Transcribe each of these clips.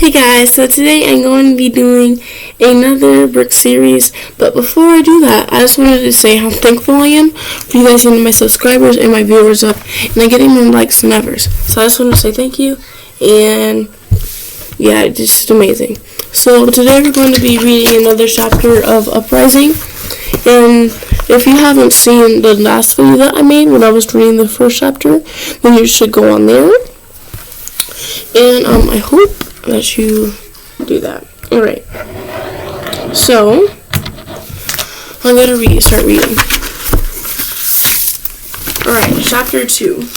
Hey guys, so today I'm going to be doing another brick series, but before I do that, I just wanted to say how thankful I am for you guys getting my subscribers and my viewers up, and I'm getting more likes than ever. So I just want to say thank you, and yeah, it's just amazing. So today we're going to be reading another chapter of Uprising, and if you haven't seen the last video that I made when I was reading the first chapter, then you should go on there, and I hope that you do that. Alright, so I'm gonna start reading. Alright, chapter 2.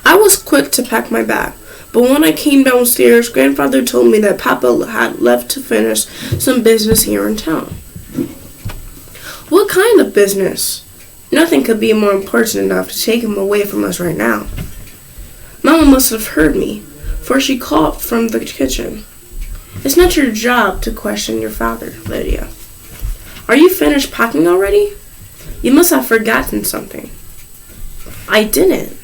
I was quick to pack my bag, but when I came downstairs, Grandfather told me that Papa had left to finish some business here in town. What kind of business? Nothing could be more important enough to take him away from us right now. Mama must have heard me, for she called from the kitchen. It's not your job to question your father, Lydia. Are you finished packing already? You must have forgotten something. I didn't.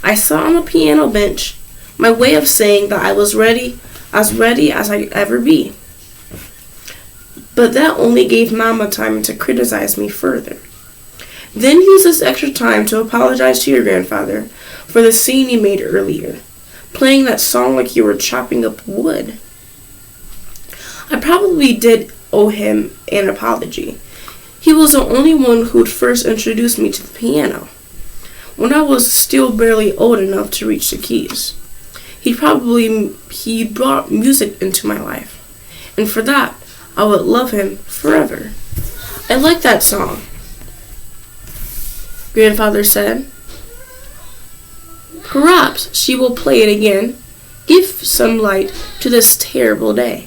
I sat on the piano bench, my way of saying that I was ready as I'd ever be. But that only gave Mama time to criticize me further. Then use this extra time to apologize to your grandfather for the scene you made earlier, playing that song like you were chopping up wood. I probably did owe him an apology. He was the only one who'd first introduced me to the piano, when I was still barely old enough to reach the keys. He brought music into my life, and for that, I would love him forever. I like that song, Grandfather said. Perhaps she will play it again. Give some light to this terrible day.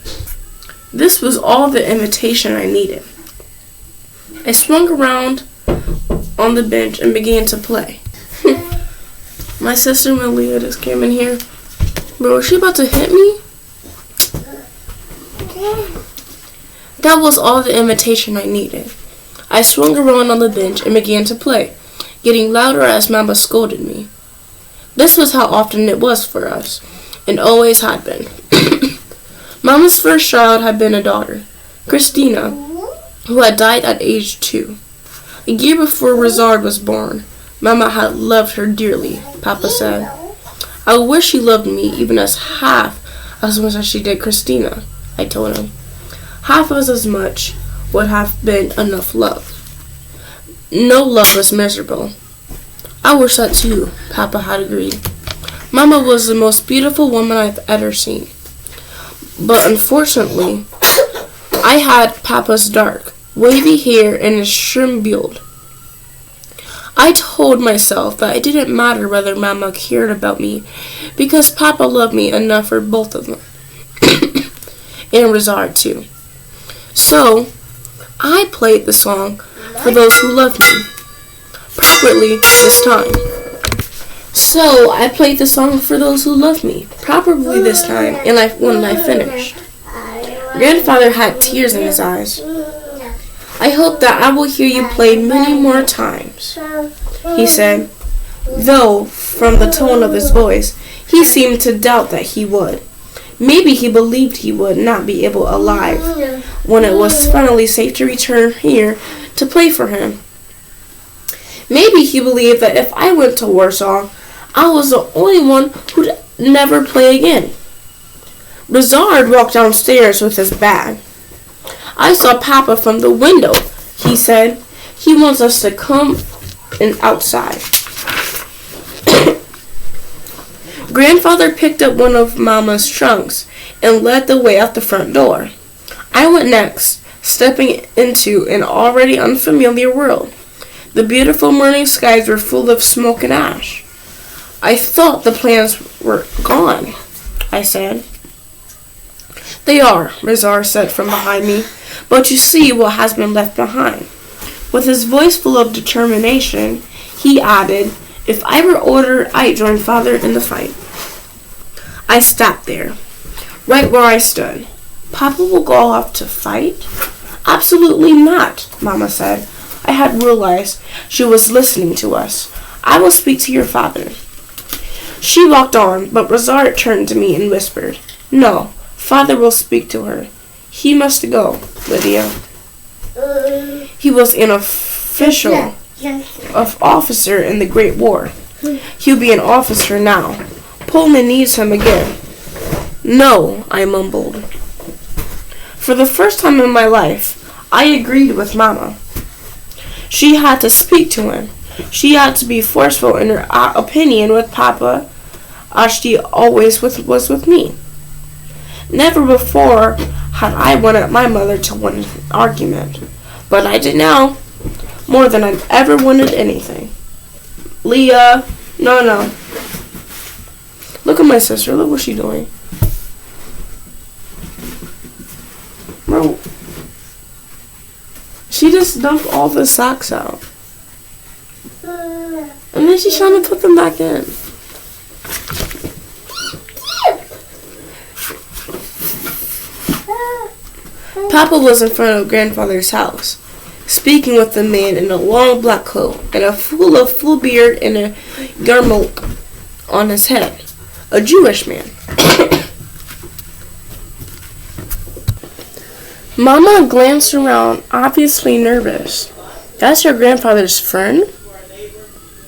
This was all the invitation I needed. I swung around on the bench and began to play. My sister Malia just came in here. Bro, is she about to hit me? That was all the invitation I needed. I swung around on the bench and began to play, getting louder as Mama scolded me. This was how often it was for us, and always had been. Mama's first child had been a daughter, Christina, who had died at age 2. A year before Rizard was born, Mama had loved her dearly, Papa said. I wish she loved me even half as much as she did Christina, I told him. Half as much would have been enough love. No love was miserable. I wish that too, Papa had agreed. Mama was the most beautiful woman I've ever seen. But unfortunately, I had Papa's dark, wavy hair and his shrimp build. I told myself that it didn't matter whether Mama cared about me, because Papa loved me enough for both of them. And Rizard too. So, I played the song for those who love me. Properly this time. And when I finished. Grandfather had tears in his eyes. I hope that I will hear you play many more times, he said, though from the tone of his voice, he seemed to doubt that he would. Maybe he believed he would not be able alive when it was finally safe to return here to play for him. Maybe he believed that if I went to Warsaw, I was the only one who'd never play again. Rizard walked downstairs with his bag. I saw Papa from the window, he said. He wants us to come and outside. Grandfather picked up one of Mama's trunks and led the way out the front door. I went next, stepping into an already unfamiliar world. The beautiful morning skies were full of smoke and ash. I thought the plans were gone, I said. They are, Rizard said from behind me, but you see what has been left behind. With his voice full of determination, he added, if I were older, I'd join Father in the fight. I stopped there, right where I stood. Papa will go off to fight? Absolutely not, Mama said. I had realized she was listening to us. I will speak to your father. She walked on, but Rosart turned to me and whispered, "No, Father will speak to her. He must go, Lydia. He was an officer in the Great War. He'll be an officer now. Poland needs him again." "No," I mumbled. For the first time in my life, I agreed with Mama. She had to speak to him. She had to be forceful in her opinion with Papa, as she always was with me. Never before had I wanted my mother to win an argument, but I did now, more than I've ever wanted anything. "Leah, no. Look at my sister. Look what she's doing." Bro, she just dumped all the socks out. And then she's trying to put them back in. Papa was in front of Grandfather's house, speaking with a man in a long black coat and a full beard and a yarmulke on his head. A Jewish man. Mama glanced around, obviously nervous. "That's your grandfather's friend?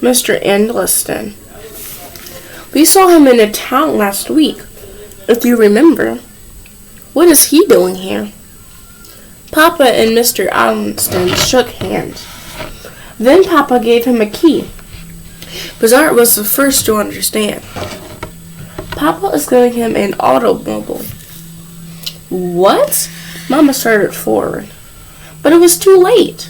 Mr. A.Neilsen. We saw him in the town last week, if you remember. What is he doing here?" Papa and Mr. A.Neilsen shook hands. Then Papa gave him a key. Bizarre was the first to understand. "Papa is giving him an automobile." "What?" Mama started forward, but it was too late.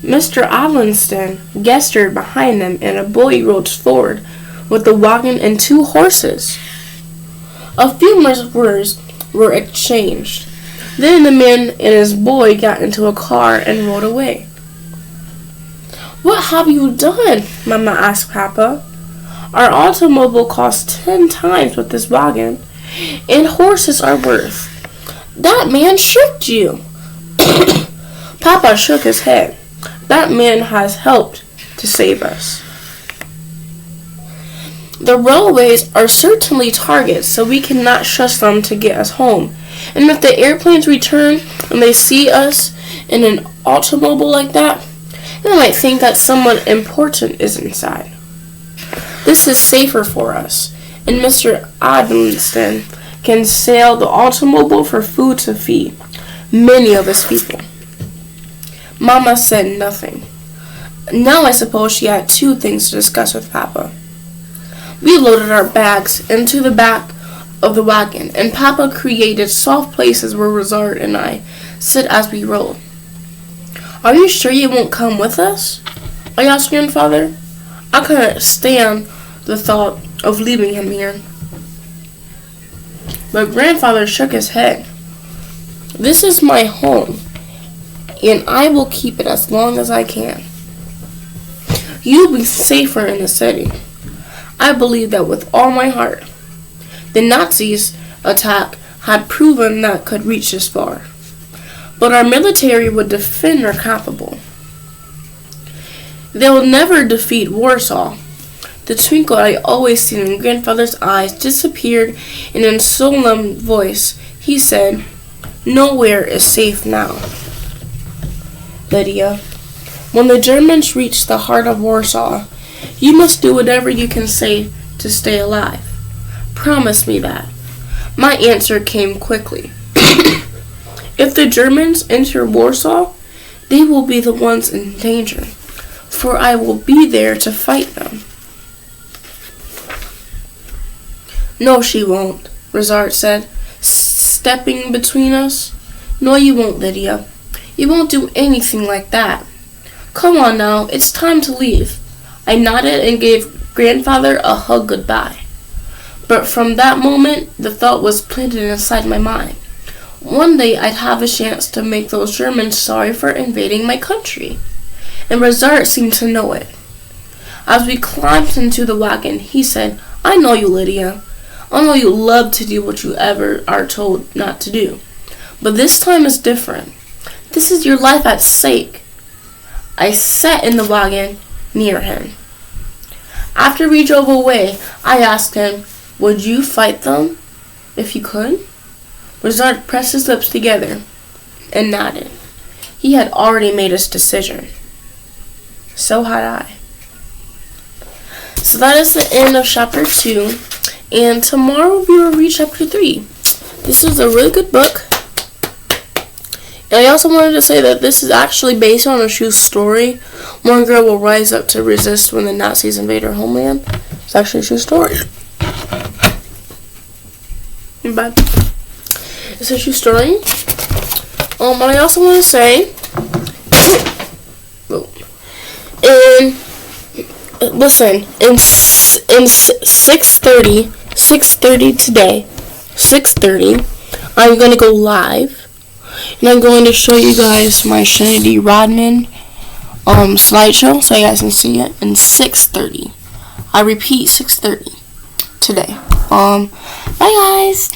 Mr. A.Neilsen gestured behind them, and a boy rode forward with the wagon and 2 horses. A few more words were exchanged. Then the man and his boy got into a car and rode away. "What have you done?" Mama asked Papa. "Our automobile cost 10 times what this wagon and horses are worth. That man tricked you." Papa shook his head. "That man has helped to save us. The railways are certainly targets, so we cannot trust them to get us home. And if the airplanes return and they see us in an automobile like that, they might think that someone important is inside. This is safer for us, and Mr. A.Neilsen can sail the automobile for food to feed many of his people." Mama said nothing. Now I suppose she had 2 things to discuss with Papa. We loaded our bags into the back of the wagon, and Papa created soft places where Rosart and I sit as we rode. "Are you sure you won't come with us?" I asked Grandfather. I couldn't stand the thought of leaving him here. But Grandfather shook his head. "This is my home, and I will keep it as long as I can. You'll be safer in the city. I believe that with all my heart. The Nazis' attack had proven that could reach this far, but our military would defend our capital. They will never defeat Warsaw." The twinkle I always seen in Grandfather's eyes disappeared, and in a solemn voice he said, "Nowhere is safe now. Lydia, when the Germans reach the heart of Warsaw, you must do whatever you can say to stay alive. Promise me that." My answer came quickly. "If the Germans enter Warsaw, they will be the ones in danger, for I will be there to fight them." "No, she won't," Rosart said, stepping between us. "No, you won't, Lydia. You won't do anything like that. Come on now, it's time to leave." I nodded and gave Grandfather a hug goodbye. But from that moment, the thought was planted inside my mind. One day I'd have a chance to make those Germans sorry for invading my country. And Rosart seemed to know it. As we climbed into the wagon, he said, "I know you, Lydia. I know you love to do what you ever are told not to do. But this time is different. This is your life at stake." I sat in the wagon near him. After we drove away, I asked him, would you fight them if you could? Lazard pressed his lips together and nodded. He had already made his decision. So had I. So that is the end of chapter 2. And tomorrow we will read chapter 3. This is a really good book. And I also wanted to say that this is actually based on a true story. One girl will rise up to resist when the Nazis invade her homeland. It's actually a true story. But it's a true story. And I also want to say, in 6:30 today, 6:30, I'm going to go live. And I'm going to show you guys my Trinity Rodman slideshow so you guys can see it in 6:30. I repeat, 6:30 today. Bye guys.